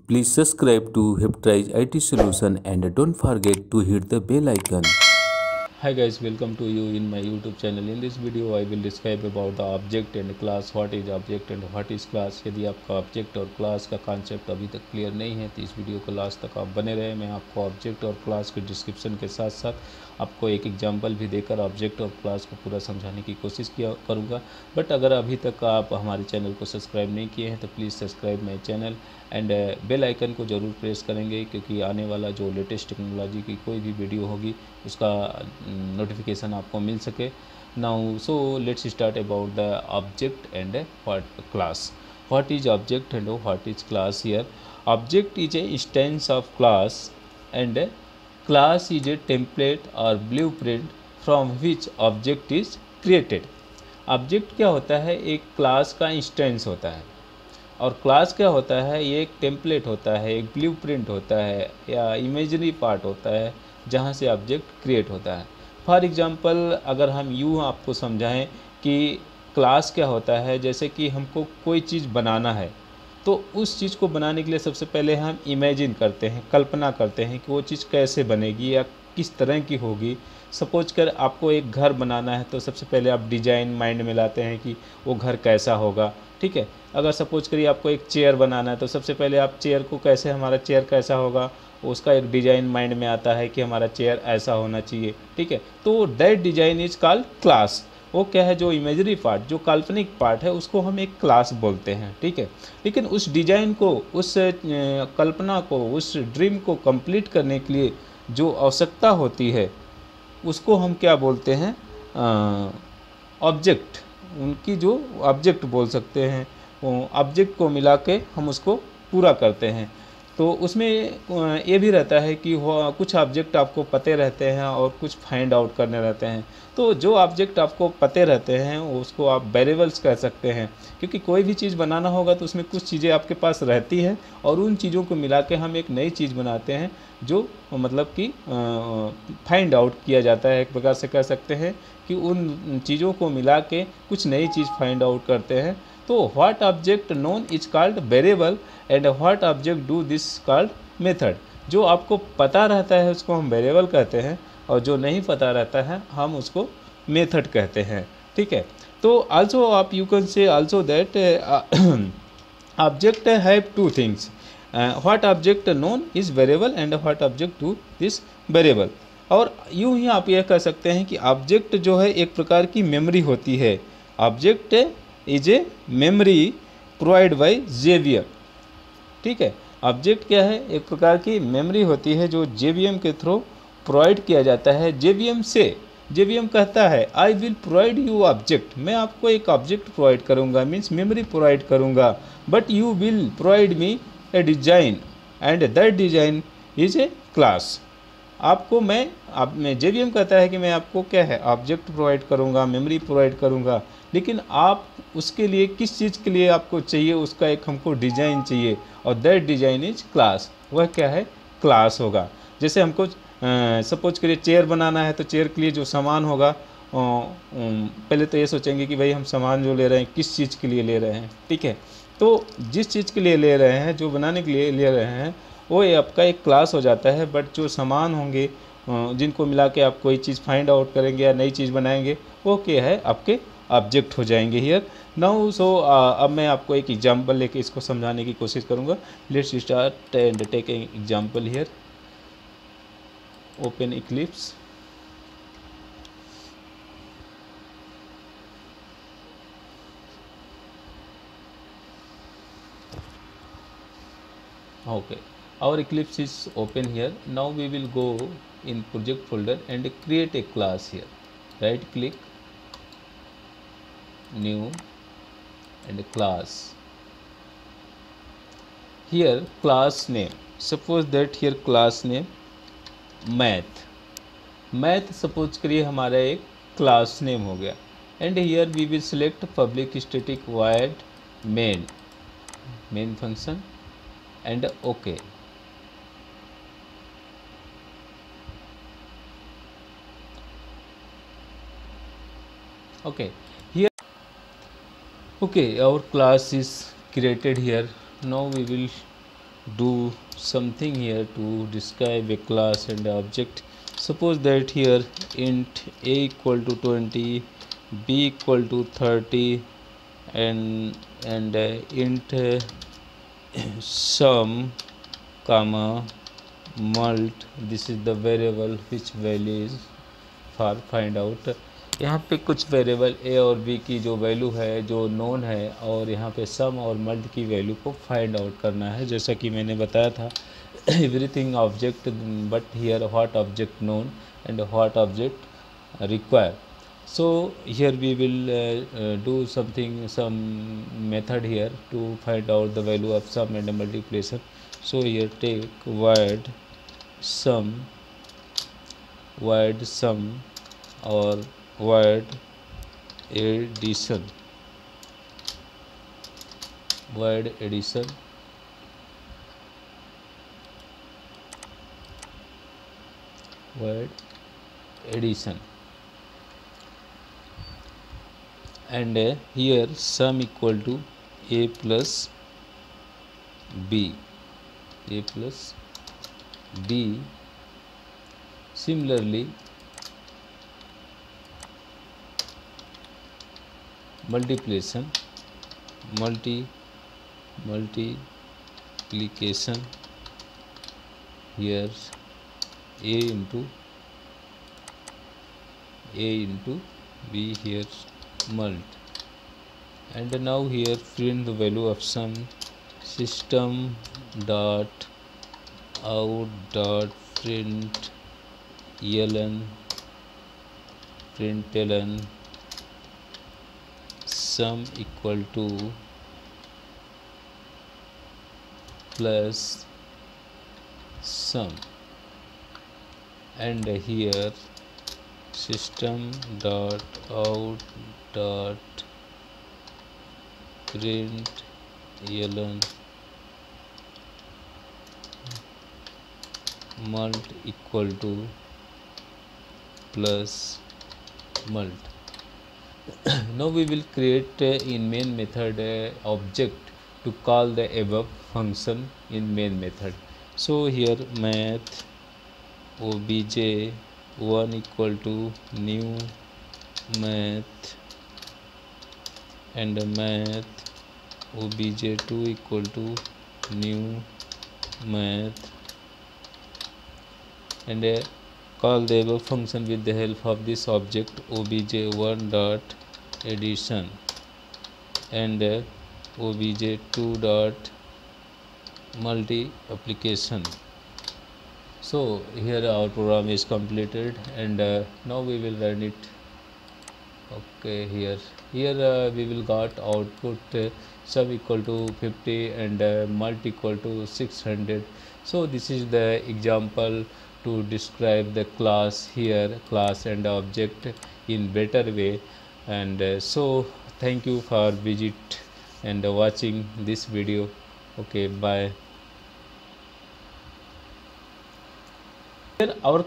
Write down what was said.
Please subscribe to Heptrise IT Solution and don't forget to hit the bell icon. Hi guys, welcome to you in my YouTube channel. In this video I will describe about the object and class. What is object and what is class. यदि आपका object और class का concept अभी तक clear नहीं है तो इस वीडियो को लास्ट तक आप बने रहे। मैं आपको ऑब्जेक्ट और क्लास के डिस्क्रिप्शन के साथ साथ आपको एक एग्जांपल भी देकर ऑब्जेक्ट और क्लास को पूरा समझाने की कोशिश करूँगा। बट अगर अभी तक आप हमारे चैनल को सब्सक्राइब नहीं किए हैं तो please subscribe my channel and bell icon को ज़रूर प्रेस करेंगे, क्योंकि आने वाला जो लेटेस्ट टेक्नोलॉजी की कोई भी वीडियो होगी उसका नोटिफिकेशन आपको मिल सके। Now so let's start about the object and class. What is object and what is class here? Object is a instance of class and class is a template or blueprint from which object is created. Object क्या होता है? एक class का instance होता है और class क्या होता है? ये एक टेम्पलेट होता है, एक ब्लूप्रिंट होता है या इमेजरी पार्ट होता है जहाँ से ऑब्जेक्ट क्रिएट होता है। फॉर एग्जांपल अगर हम यूँ आपको समझाएं कि क्लास क्या होता है, जैसे कि हमको कोई चीज़ बनाना है तो उस चीज़ को बनाने के लिए सबसे पहले हम इमेजिन करते हैं, कल्पना करते हैं कि वो चीज़ कैसे बनेगी या किस तरह की होगी। सपोज कर आपको एक घर बनाना है तो सबसे पहले आप डिज़ाइन माइंड में लाते हैं कि वो घर कैसा होगा, ठीक है। अगर सपोज करिए आपको एक चेयर बनाना है तो सबसे पहले आप चेयर को कैसे, हमारा चेयर कैसा होगा, उसका एक डिज़ाइन माइंड में आता है कि हमारा चेयर ऐसा होना चाहिए, ठीक है। तो that design is called class. वो क्या है? जो इमेजरी पार्ट, जो काल्पनिक पार्ट है, उसको हम एक क्लास बोलते हैं, ठीक है। लेकिन उस डिज़ाइन को, उस कल्पना को, उस ड्रीम को कंप्लीट करने के लिए जो आवश्यकता होती है उसको हम क्या बोलते हैं? ऑब्जेक्ट। उनकी जो ऑब्जेक्ट बोल सकते हैं, ऑब्जेक्ट को मिला के हम उसको पूरा करते हैं। तो उसमें ये भी रहता है कि कुछ ऑब्जेक्ट आपको पते रहते हैं और कुछ फाइंड आउट करने रहते हैं। तो जो ऑब्जेक्ट आपको पते रहते हैं उसको आप वेरिएबल्स कह सकते हैं, क्योंकि कोई भी चीज़ बनाना होगा तो उसमें कुछ चीज़ें आपके पास रहती हैं और उन चीज़ों को मिला के हम एक नई चीज़ बनाते हैं जो मतलब कि फाइंड आउट किया जाता है। एक प्रकार से कह सकते हैं कि उन चीज़ों को मिला के कुछ नई चीज़ फाइंड आउट करते हैं। तो what object known is called variable and what object do this called method. जो आपको पता रहता है उसको हम वेरिएबल कहते हैं और जो नहीं पता रहता है हम उसको मेथड कहते हैं, ठीक है। तो आल्सो आप you can say also that object have two things, what object known is variable and what object do this variable. और यूँ ही आप यह कह सकते हैं कि ऑब्जेक्ट जो है एक प्रकार की मेमोरी होती है। Object is a memory provide by JVM, ठीक है। ऑब्जेक्ट क्या है? एक प्रकार की मेमोरी होती है जो जेवीएम के थ्रू प्रोवाइड किया जाता है। जेवीएम से, जेवीएम कहता है I will provide you object, मैं आपको एक ऑब्जेक्ट प्रोवाइड करूंगा, मीन्स मेमोरी प्रोवाइड करूंगा, but you will provide me A design and that design is a class. आपको मैं जेवीएम कहता है कि मैं आपको क्या है? ऑब्जेक्ट प्रोवाइड करूंगा, मेमोरी प्रोवाइड करूंगा, लेकिन आप उसके लिए किस चीज़ के लिए आपको चाहिए, उसका एक हमको डिज़ाइन चाहिए और दैट डिज़ाइन इज क्लास। वह क्या है? क्लास होगा। जैसे हमको सपोज करिए चेयर बनाना है तो चेयर के लिए जो सामान होगा, पहले तो ये सोचेंगे कि भाई हम सामान जो ले रहे हैं किस चीज़ के लिए ले रहे हैं, ठीक है। तो जिस चीज़ के लिए ले रहे हैं, जो बनाने के लिए ले रहे हैं, वो ये आपका एक क्लास हो जाता है। बट जो सामान होंगे जिनको मिला के आप कोई चीज़ फाइंड आउट करेंगे या नई चीज़ बनाएंगे, वो क्या है? आपके ऑब्जेक्ट हो जाएंगे हियर नाउ। सो अब मैं आपको एक एग्जांपल लेके इसको समझाने की कोशिश करूँगा। Let's start and take an example here. Open Eclipse, okay, our eclipse is open here. Now we will go in project folder and create a class here. Right click, new and class. Here class name, suppose that here class name math suppose करिए हमारा एक class name हो गया। And here we will select public static void main function and okay. okay here okay our class is created here. Now we will do something here to describe a class and object. Suppose that here int a equal to 20, b equal to 30, and int sum comma mult, this is the variable which value is for find out. यहाँ पे कुछ variable ए और B की जो value है जो known है, और यहाँ पे सम और मल्ट की वैल्यू को फाइंड आउट करना है, जैसा कि मैंने बताया था everything object, but here what object known and what object require. So here we will do some method here to find out the value of sum and multiplication. So here take void sum or void addition, void addition, and here sum equal to a plus b, similarly multiplication, here a into b, here mult, and now here print the value of sum, system dot out dot println sum equal to plus sum, and here system dot out dot println mult equal to plus mult. Now we will create in main method object to call the above function in main method. So here math obj1 equal to new math, and math obj2 equal to new math, and call the above function with the help of this object obj1 dot addition and obj2 dot multiplication. So here our program is completed, and now we will run it. Okay, here we will got output sum equal to 50 and mult equal to 600. So this is the example to describe the class here, class and object in better way. And so thank you for visit and watching this video. Okay, bye. Here our